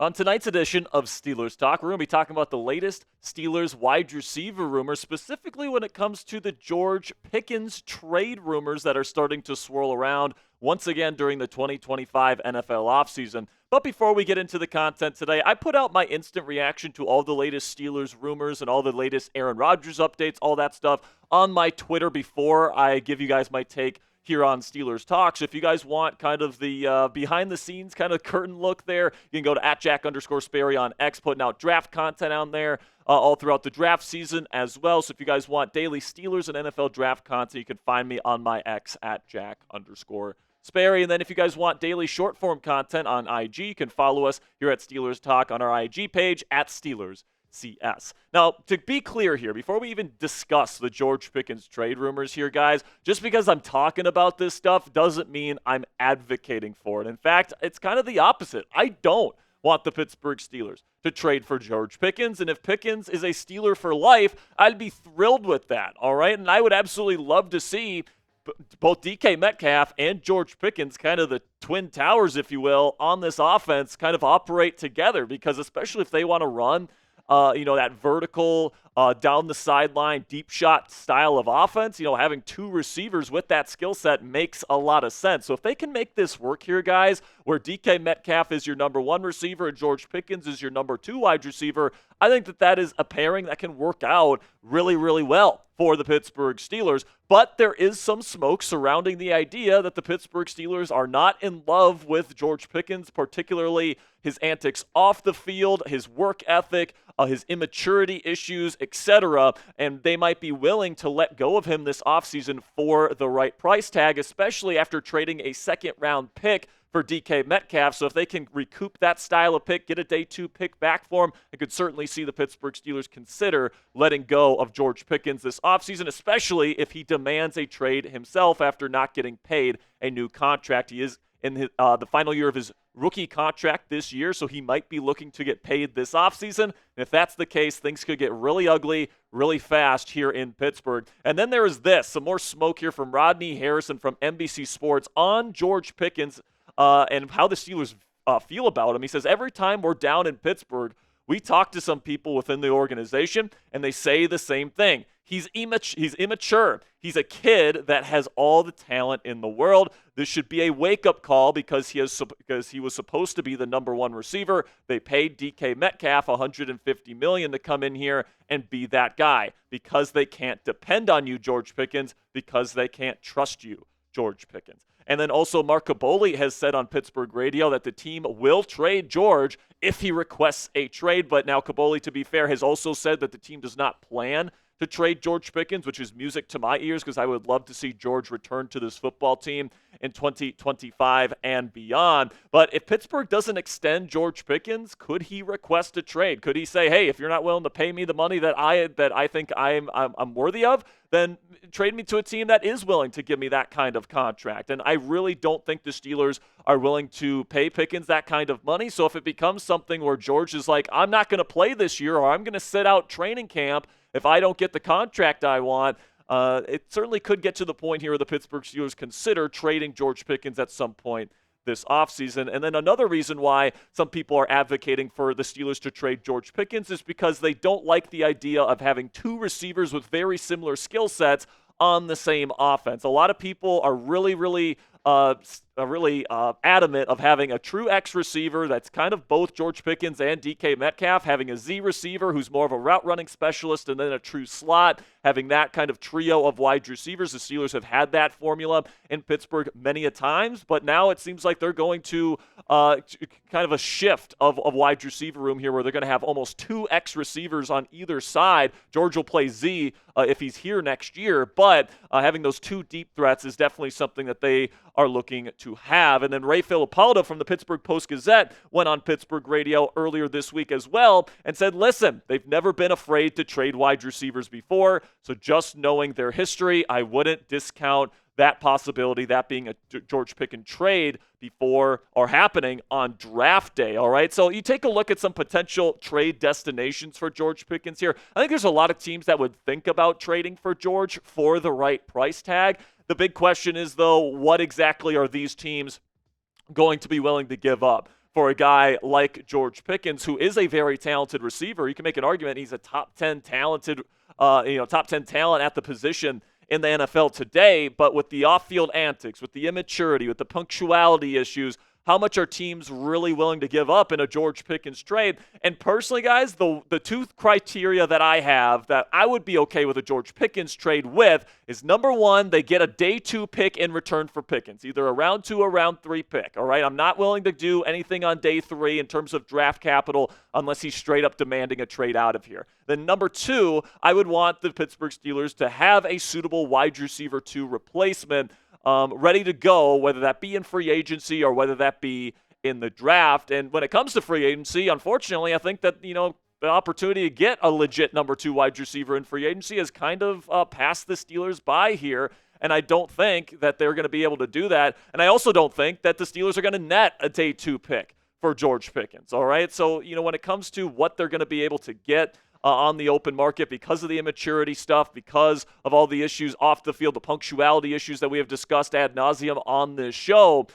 On tonight's edition of Steelers Talk, we're going to be talking about the latest Steelers wide receiver rumors, specifically when it comes to the George Pickens trade rumors that are starting to swirl around once again during the 2025 NFL offseason. But before we get into the content today, I put out my instant reaction to all the latest Steelers rumors and all the latest Aaron Rodgers updates, all that stuff on my Twitter before I give you guys my take here on Steelers Talk. So if you guys want kind of the behind-the-scenes kind of curtain look there, you can go to @Jack_Sperry on X, putting out draft content on there all throughout the draft season as well. So if you guys want daily Steelers and NFL draft content, you can find me on my X @Jack_Sperry. And then if you guys want daily short-form content on IG, you can follow us here at Steelers Talk on our IG page @SteelersCS. Now, to be clear here, before we even discuss the George Pickens trade rumors here, guys, just because I'm talking about this stuff doesn't mean I'm advocating for it. In fact, it's kind of the opposite. I don't want the Pittsburgh Steelers to trade for George Pickens, and if Pickens is a Steeler for life, I'd be thrilled with that, all right? And I would absolutely love to see both DK Metcalf and George Pickens, kind of the twin towers, if you will, on this offense kind of operate together, because especially if they want to run that vertical, down the sideline, deep shot style of offense, having two receivers with that skill set makes a lot of sense. So if they can make this work here, guys, where DK Metcalf is your number one receiver and George Pickens is your number two wide receiver, I think that is a pairing that can work out really, really well for the Pittsburgh Steelers. But there is some smoke surrounding the idea that the Pittsburgh Steelers are not in love with George Pickens, particularly his antics off the field, his work ethic, his immaturity issues, etc., and they might be willing to let go of him this offseason for the right price tag, especially after trading a second-round pick for DK Metcalf. So if they can recoup that style of pick, get a day two pick back for him, I could certainly see the Pittsburgh Steelers consider letting go of George Pickens this offseason, especially if he demands a trade himself after not getting paid a new contract. He is in the final year of his rookie contract this year, so he might be looking to get paid this offseason. And if that's the case, things could get really ugly really fast here in Pittsburgh. And then there is some more smoke here from Rodney Harrison from NBC Sports on George Pickens and how the Steelers feel about him. He says, every time we're down in Pittsburgh, we talk to some people within the organization, and they say the same thing. He's immature. He's a kid that has all the talent in the world. This should be a wake-up call because he was supposed to be the number one receiver. They paid DK Metcalf $150 million to come in here and be that guy because they can't depend on you, George Pickens, because they can't trust you, George Pickens. And then also Mark Kaboly has said on Pittsburgh radio that the team will trade George if he requests a trade. But now Kaboly, to be fair, has also said that the team does not plan to trade George Pickens, which is music to my ears because I would love to see George return to this football team in 2025 and beyond. But if Pittsburgh doesn't extend George Pickens, could he request a trade? Could he say, hey, if you're not willing to pay me the money that I think I'm worthy of, then trade me to a team that is willing to give me that kind of contract? And I really don't think the Steelers are willing to pay Pickens that kind of money. So if it becomes something where George is like, I'm not going to play this year, or I'm going to sit out training camp if I don't get the contract I want, it certainly could get to the point here where the Pittsburgh Steelers consider trading George Pickens at some point this offseason. And then another reason why some people are advocating for the Steelers to trade George Pickens is because they don't like the idea of having two receivers with very similar skill sets on the same offense. A lot of people are really adamant of having a true X receiver that's kind of both George Pickens and DK Metcalf, having a Z receiver who's more of a route running specialist, and then a true slot, having that kind of trio of wide receivers. The Steelers have had that formula in Pittsburgh many a times, but now it seems like they're going to kind of a shift of wide receiver room here where they're going to have almost two X receivers on either side. George will play Z if he's here next year, but having those two deep threats is definitely something that they are looking to have. And then Ray Filipaldo from the Pittsburgh Post-Gazette went on Pittsburgh radio earlier this week as well and said, listen, they've never been afraid to trade wide receivers before, so just knowing their history, I wouldn't discount that possibility, that being a George Pickens trade before or happening on draft day, all right? So you take a look at some potential trade destinations for George Pickens here. I think there's a lot of teams that would think about trading for George for the right price tag. The big question is, though, what exactly are these teams going to be willing to give up for a guy like George Pickens, who is a very talented receiver. You can make an argument he's a top 10 talented, top 10 talent at the position in the NFL today. But with the off-field antics, with the immaturity, with the punctuality issues, how much are teams really willing to give up in a George Pickens trade? And personally, guys, the two criteria that I have that I would be okay with a George Pickens trade with is, number one, they get a day 2 pick in return for Pickens, either a round 2 or round 3 pick, all right? I'm not willing to do anything on day 3 in terms of draft capital unless he's straight up demanding a trade out of here. Then number 2, I would want the Pittsburgh Steelers to have a suitable wide receiver 2 replacement ready to go, whether that be in free agency or whether that be in the draft. And when it comes to free agency, unfortunately, I think that, the opportunity to get a legit number 2 wide receiver in free agency has kind of passed the Steelers by here. And I don't think that they're going to be able to do that. And I also don't think that the Steelers are going to net a day 2 pick for George Pickens. All right. So, when it comes to what they're going to be able to get on the open market because of the immaturity stuff, because of all the issues off the field, the punctuality issues that we have discussed ad nauseum on this show,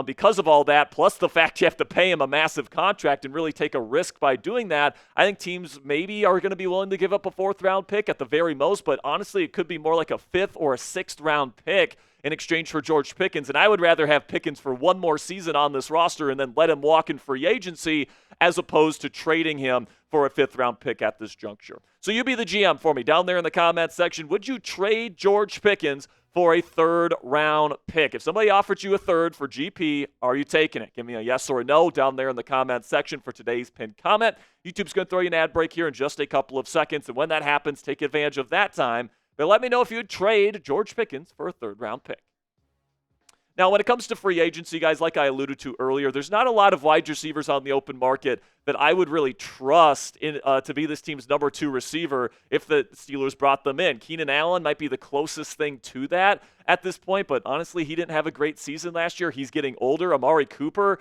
because of all that, plus the fact you have to pay him a massive contract and really take a risk by doing that, I think teams maybe are going to be willing to give up a 4th-round pick at the very most, but honestly, it could be more like a 5th or a 6th-round pick in exchange for George Pickens. And I would rather have Pickens for one more season on this roster and then let him walk in free agency as opposed to trading him for a 5th-round pick at this juncture. So you be the GM for me down there in the comment section. Would you trade George Pickens for a 3rd-round pick? If somebody offered you a 3rd for GP, are you taking it? Give me a yes or a no down there in the comment section for today's pinned comment. YouTube's going to throw you an ad break here in just a couple of seconds, and when that happens, take advantage of that time. But let me know if you would trade George Pickens for a 3rd-round pick. Now, when it comes to free agency, guys, like I alluded to earlier, there's not a lot of wide receivers on the open market that I would really trust to be this team's number 2 receiver if the Steelers brought them in. Keenan Allen might be the closest thing to that at this point, but honestly, he didn't have a great season last year. He's getting older. Amari Cooper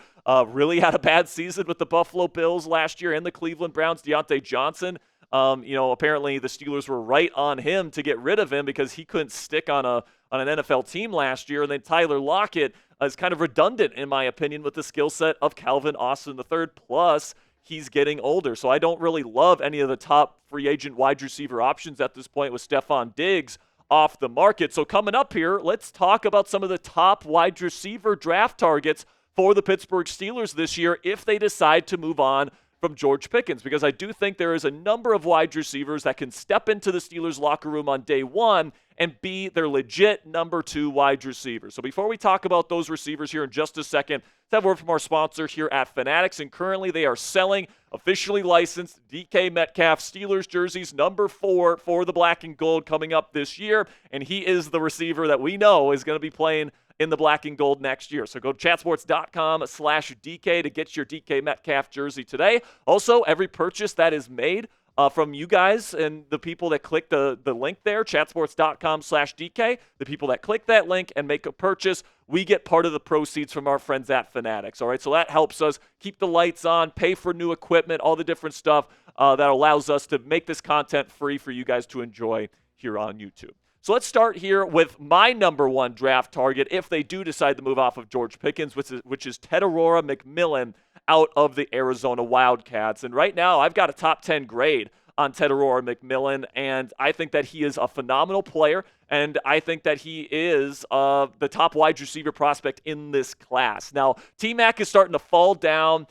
really had a bad season with the Buffalo Bills last year and the Cleveland Browns. Deontay Johnson, apparently the Steelers were right on him to get rid of him because he couldn't stick on an NFL team last year. And then Tyler Lockett is kind of redundant, in my opinion, with the skill set of Calvin Austin III. Plus, he's getting older. So I don't really love any of the top free agent wide receiver options at this point with Stephon Diggs off the market. So coming up here, let's talk about some of the top wide receiver draft targets for the Pittsburgh Steelers this year if they decide to move on from George Pickens, because I do think there is a number of wide receivers that can step into the Steelers locker room on day 1 and be their legit number 2 wide receiver. So before we talk about those receivers here in just a second, let's have a word from our sponsor here at Fanatics. And currently they are selling officially licensed DK Metcalf Steelers jerseys number 4 for the black and gold coming up this year. And he is the receiver that we know is going to be playing in the black and gold next year. So go to chatsports.com/DK to get your DK Metcalf jersey today. Also, every purchase that is made from you guys and the people that click the link there, chatsports.com/DK, the people that click that link and make a purchase, we get part of the proceeds from our friends at Fanatics. All right, so that helps us keep the lights on, pay for new equipment, all the different stuff that allows us to make this content free for you guys to enjoy here on YouTube. So let's start here with my number 1 draft target if they do decide to move off of George Pickens, which is Tetairoa McMillan out of the Arizona Wildcats. And right now, I've got a top 10 grade on Tetairoa McMillan, and I think that he is a phenomenal player, and I think that he is the top wide receiver prospect in this class. Now, T-Mac is starting to fall down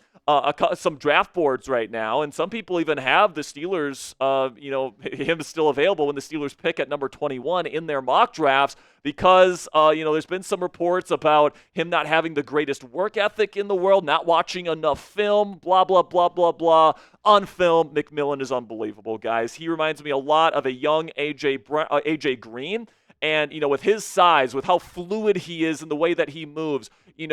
some draft boards right now, and some people even have the Steelers, him still available when the Steelers pick at number 21 in their mock drafts because, there's been some reports about him not having the greatest work ethic in the world, not watching enough film, blah, blah, blah, blah, blah. On film, McMillan is unbelievable, guys. He reminds me a lot of a young AJ Green. And, with his size, with how fluid he is and the way that he moves, he's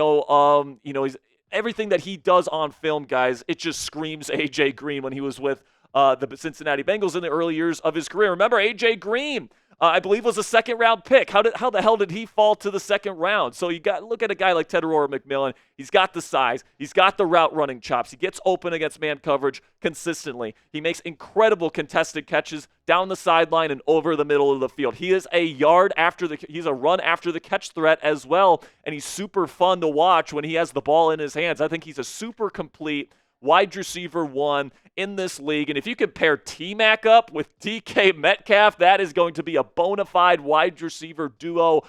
everything that he does on film, guys, it just screams AJ Green when he was with the Cincinnati Bengals in the early years of his career. Remember, A.J. Green, I believe, was a second-round pick. How the hell did he fall to the second round? So you got look at a guy like Tetairoa McMillan. He's got the size. He's got the route-running chops. He gets open against man coverage consistently. He makes incredible contested catches down the sideline and over the middle of the field. He is he's a run after the catch threat as well, and he's super fun to watch when he has the ball in his hands. I think he's a super complete wide receiver one in this league. And if you can pair T-Mac up with DK Metcalf, that is going to be a bona fide wide receiver duo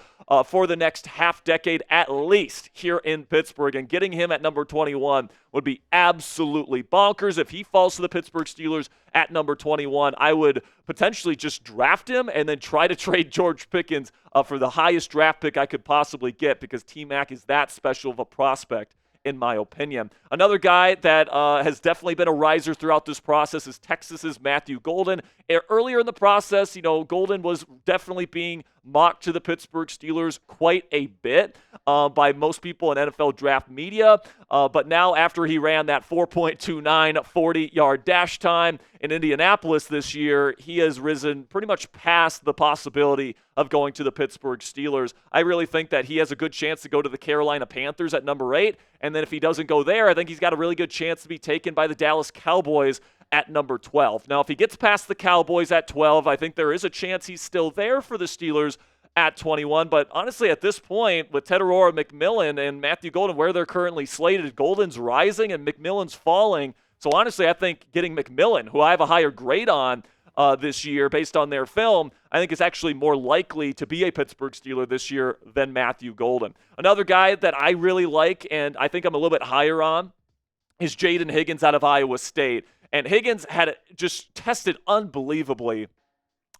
for the next half decade at least here in Pittsburgh. And getting him at number 21 would be absolutely bonkers. If he falls to the Pittsburgh Steelers at number 21, I would potentially just draft him and then try to trade George Pickens for the highest draft pick I could possibly get, because T-Mac is that special of a prospect, in my opinion. Another guy that has definitely been a riser throughout this process is Texas's Matthew Golden. Earlier in the process, Golden was definitely being mocked to the Pittsburgh Steelers quite a bit by most people in NFL draft media. But now, after he ran that 4.29 40-yard dash time in Indianapolis this year, he has risen pretty much past the possibility of going to the Pittsburgh Steelers. I really think that he has a good chance to go to the Carolina Panthers at number 8. And then if he doesn't go there, I think he's got a really good chance to be taken by the Dallas Cowboys at number 12. Now, if he gets past the Cowboys at 12, I think there is a chance he's still there for the Steelers at 21. But honestly, at this point, with Tetairoa McMillan and Matthew Golden, where they're currently slated, Golden's rising and McMillan's falling. So honestly, I think getting McMillan, who I have a higher grade on this year based on their film, I think is actually more likely to be a Pittsburgh Steeler this year than Matthew Golden. Another guy that I really like and I think I'm a little bit higher on is Jayden Higgins out of Iowa State. And Higgins had just tested unbelievably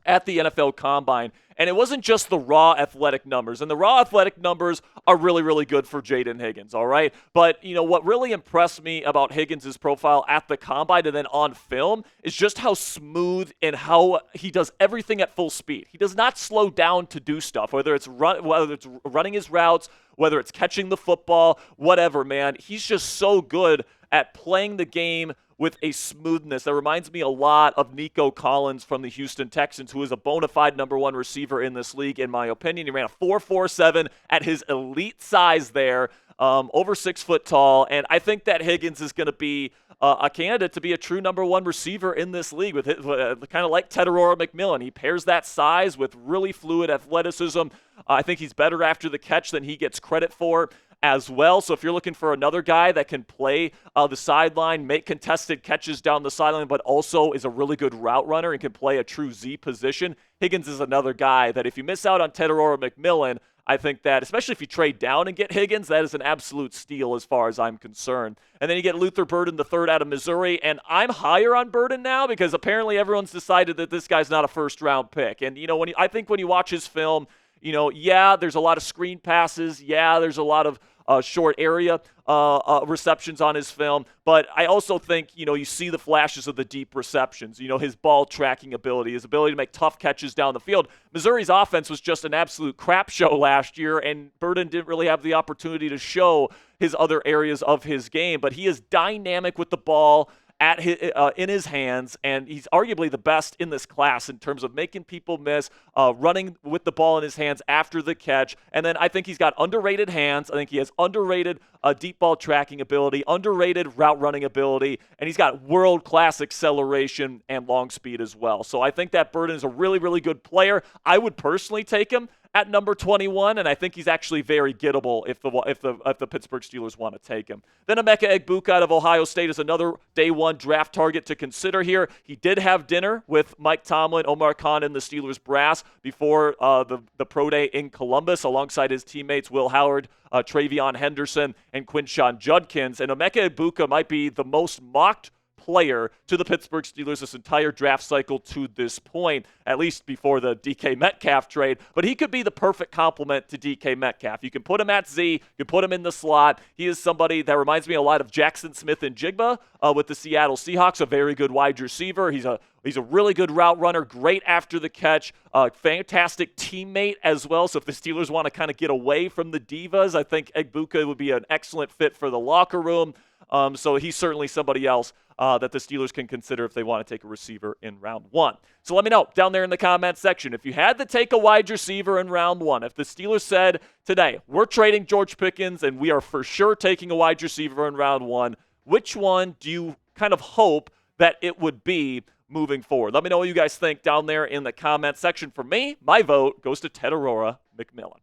at the NFL Combine. And it wasn't just the raw athletic numbers. And the raw athletic numbers are really, really good for Jayden Higgins, all right? But, what really impressed me about Higgins' profile at the Combine and then on film is just how smooth and how he does everything at full speed. He does not slow down to do stuff, whether it's running his routes, whether it's catching the football, whatever, man. He's just so good at playing the game with a smoothness that reminds me a lot of Nico Collins from the Houston Texans, who is a bona fide number 1 receiver in this league, in my opinion. He ran a 4.47 at his elite size there, over 6 foot tall, and I think that Higgins is going to be a candidate to be a true number 1 receiver in this league, with kind of like Tetairoa McMillan. He pairs that size with really fluid athleticism. I think he's better after the catch than he gets credit for as well. So if you're looking for another guy that can play the sideline, make contested catches down the sideline, but also is a really good route runner and can play a true Z position, Higgins is another guy that if you miss out on Tetairoa McMillan, I think that, especially if you trade down and get Higgins, that is an absolute steal as far as I'm concerned. And then you get Luther Burden III out of Missouri, and I'm higher on Burden now because apparently everyone's decided that this guy's not a first-round pick. And, I think when you watch his film, there's a lot of screen passes. Yeah, there's a lot of short area receptions on his film. But I also think, you see the flashes of the deep receptions, his ball tracking ability, his ability to make tough catches down the field. Missouri's offense was just an absolute crap show last year, and Burden didn't really have the opportunity to show his other areas of his game. But he is dynamic with the ball in his hands, and he's arguably the best in this class in terms of making people miss, running with the ball in his hands after the catch. And then I think he's got underrated hands. I think he has underrated deep ball tracking ability, underrated route running ability, and he's got world-class acceleration and long speed as well. So I think that Burden is a really, really good player. I would personally take him at number 21, and I think he's actually very gettable if the Pittsburgh Steelers want to take him. Then Emeka Egbuka out of Ohio State is another day 1 draft target to consider here. He did have dinner with Mike Tomlin, Omar Khan, and the Steelers brass before the pro day in Columbus, alongside his teammates Will Howard, Travion Henderson, and Quinshon Judkins. And Emeka Egbuka might be the most mocked player to the Pittsburgh Steelers this entire draft cycle to this point, at least before the DK Metcalf trade. But he could be the perfect complement to DK Metcalf. You can put him at Z, you can put him in the slot. He is somebody that reminds me a lot of Jackson Smith and Jigba with the Seattle Seahawks, a very good wide receiver. He's a really good route runner, great after the catch, fantastic teammate as well. So if the Steelers want to kind of get away from the divas, I think Egbuka would be an excellent fit for the locker room. So he's certainly somebody else that the Steelers can consider if they want to take a receiver in round 1. So let me know down there in the comment section. If you had to take a wide receiver in round 1, if the Steelers said today, we're trading George Pickens and we are for sure taking a wide receiver in round 1, which one do you kind of hope that it would be moving forward? Let me know what you guys think down there in the comment section. For me, my vote goes to Tetairoa McMillan.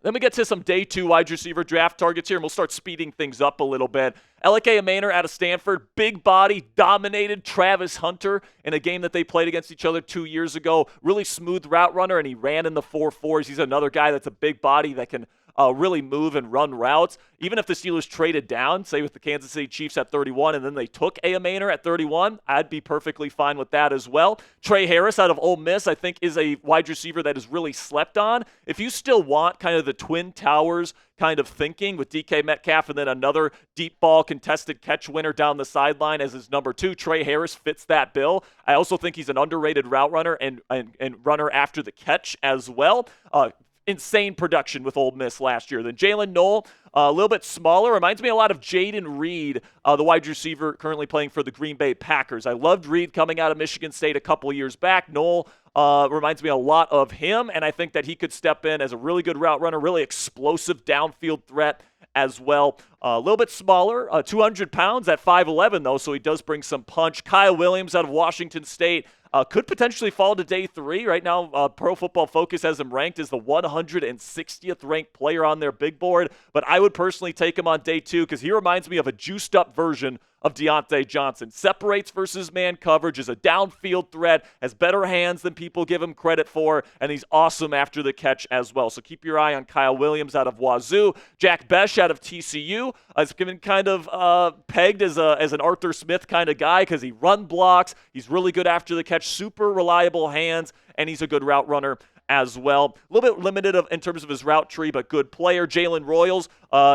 Then we get to some day 2 wide receiver draft targets here, and we'll start speeding things up a little bit. Emeka Egbuka out of Stanford, big body, dominated Travis Hunter in a game that they played against each other 2 years ago. Really smooth route runner, and he ran in the 4.4s. He's another guy that's a big body that can really move and run routes. Even if the Steelers traded down, say with the Kansas City Chiefs at 31, and then they took Egbuka at 31, I'd be perfectly fine with that as well. Trey Harris out of Ole Miss, I think, is a wide receiver that is really slept on. If you still want kind of the Twin Towers kind of thinking with DK Metcalf and then another deep ball contested catch winner down the sideline as his number 2, Trey Harris fits that bill. I also think he's an underrated route runner and runner after the catch as well. Insane production with Ole Miss last year. Then Jalen Noel, a little bit smaller, reminds me a lot of Jaden Reed, the wide receiver currently playing for the Green Bay Packers. I loved Reed coming out of Michigan State a couple years back. Noel reminds me a lot of him, and I think that he could step in as a really good route runner, really explosive downfield threat as well. A little bit smaller, 200 pounds at 5'11", though, so he does bring some punch. Kyle Williams out of Washington State. Could potentially fall to day 3. Right now, Pro Football Focus has him ranked as the 160th ranked player on their big board, but I would personally take him on day 2 because he reminds me of a juiced-up version of Deontay Johnson. Separates versus man coverage, is a downfield threat, has better hands than people give him credit for, and he's awesome after the catch as well. So keep your eye on Kyle Williams out of Wazoo. Jack Besh out of TCU has been kind of pegged as an Arthur Smith kind of guy because he run blocks. He's really good after the catch, super reliable hands, and he's a good route runner as well. A little bit limited in terms of his route tree, but good player. Jalen Royals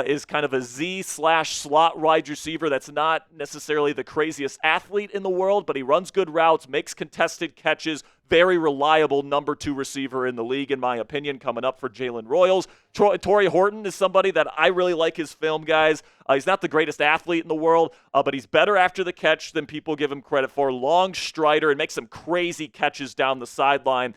is kind of a Z/slot wide receiver that's not necessarily the craziest athlete in the world, but he runs good routes, makes contested catches, very reliable number 2 receiver in the league, in my opinion, coming up for Jalen Royals. Torrey Horton is somebody that I really like his film, guys. He's not the greatest athlete in the world, but he's better after the catch than people give him credit for. Long strider and makes some crazy catches down the sideline.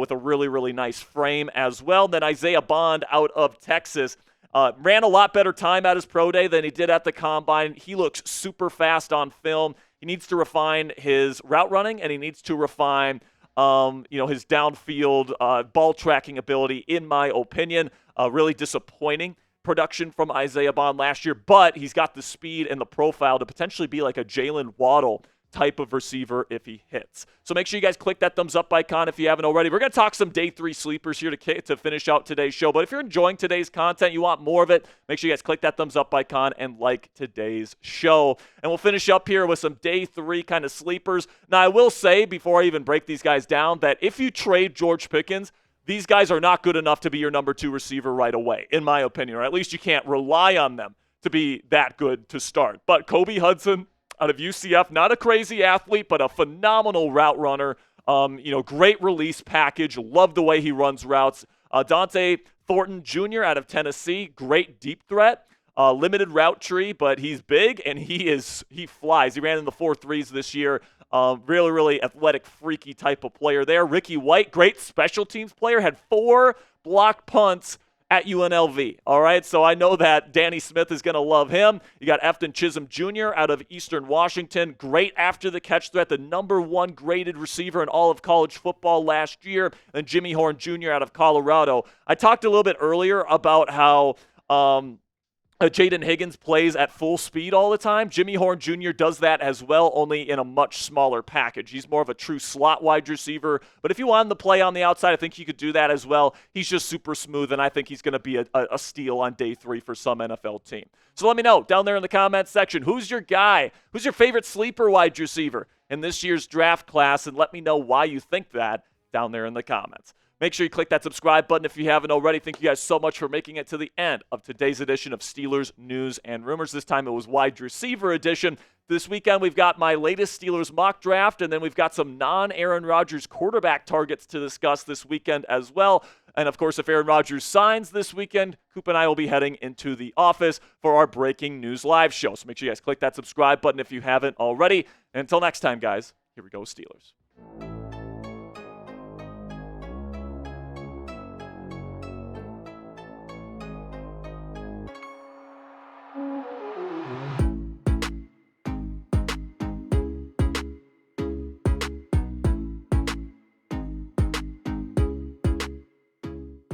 With a really, really nice frame as well. Then Isaiah Bond out of Texas. Ran a lot better time at his pro day than he did at the combine. He looks super fast on film. He needs to refine his route running, and he needs to refine his downfield ball tracking ability, in my opinion. Really disappointing production from Isaiah Bond last year, but he's got the speed and the profile to potentially be like a Jalen Waddle type of receiver if he hits. So make sure you guys click that thumbs up icon if you haven't already. We're going to talk some day 3 sleepers here to finish out today's show. But if you're enjoying today's content, you want more of it, make sure you guys click that thumbs up icon and like today's show. And we'll finish up here with some day 3 kind of sleepers. Now, I will say, before I even break these guys down, that if you trade George Pickens, these guys are not good enough to be your number 2 receiver right away, in my opinion, or at least you can't rely on them to be that good to start. But Kobe Hudson out of UCF, not a crazy athlete, but a phenomenal route runner. Great release package. Love the way he runs routes. Dante Thornton Jr. out of Tennessee, great deep threat. Limited route tree, but he's big and he flies. He ran in the 4.3s this year. Really, really athletic, freaky type of player there. Ricky White, great special teams player, had 4 blocked punts at UNLV. All right, so I know that Danny Smith is going to love him. You got Efton Chisholm Jr. out of Eastern Washington. Great after the catch threat, the number 1 graded receiver in all of college football last year. And Jimmy Horn Jr. out of Colorado. I talked a little bit earlier about how Jayden Higgins plays at full speed all the time. Jimmy Horn Jr. does that as well, only in a much smaller package. He's more of a true slot wide receiver, but if you want him to play on the outside, I think he could do that as well. He's just super smooth, and I think he's going to be a steal on day 3 for some NFL team. So let me know down there in the comments section, who's your guy? Who's your favorite sleeper wide receiver in this year's draft class? And let me know why you think that down there in the comments. Make sure you click that subscribe button if you haven't already. Thank you guys so much for making it to the end of today's edition of Steelers News and Rumors. This time it was wide receiver edition. This weekend we've got my latest Steelers mock draft, and then we've got some non-Aaron Rodgers quarterback targets to discuss this weekend as well. And of course, if Aaron Rodgers signs this weekend, Coop and I will be heading into the office for our breaking news live show. So make sure you guys click that subscribe button if you haven't already. And until next time, guys, here we go, Steelers.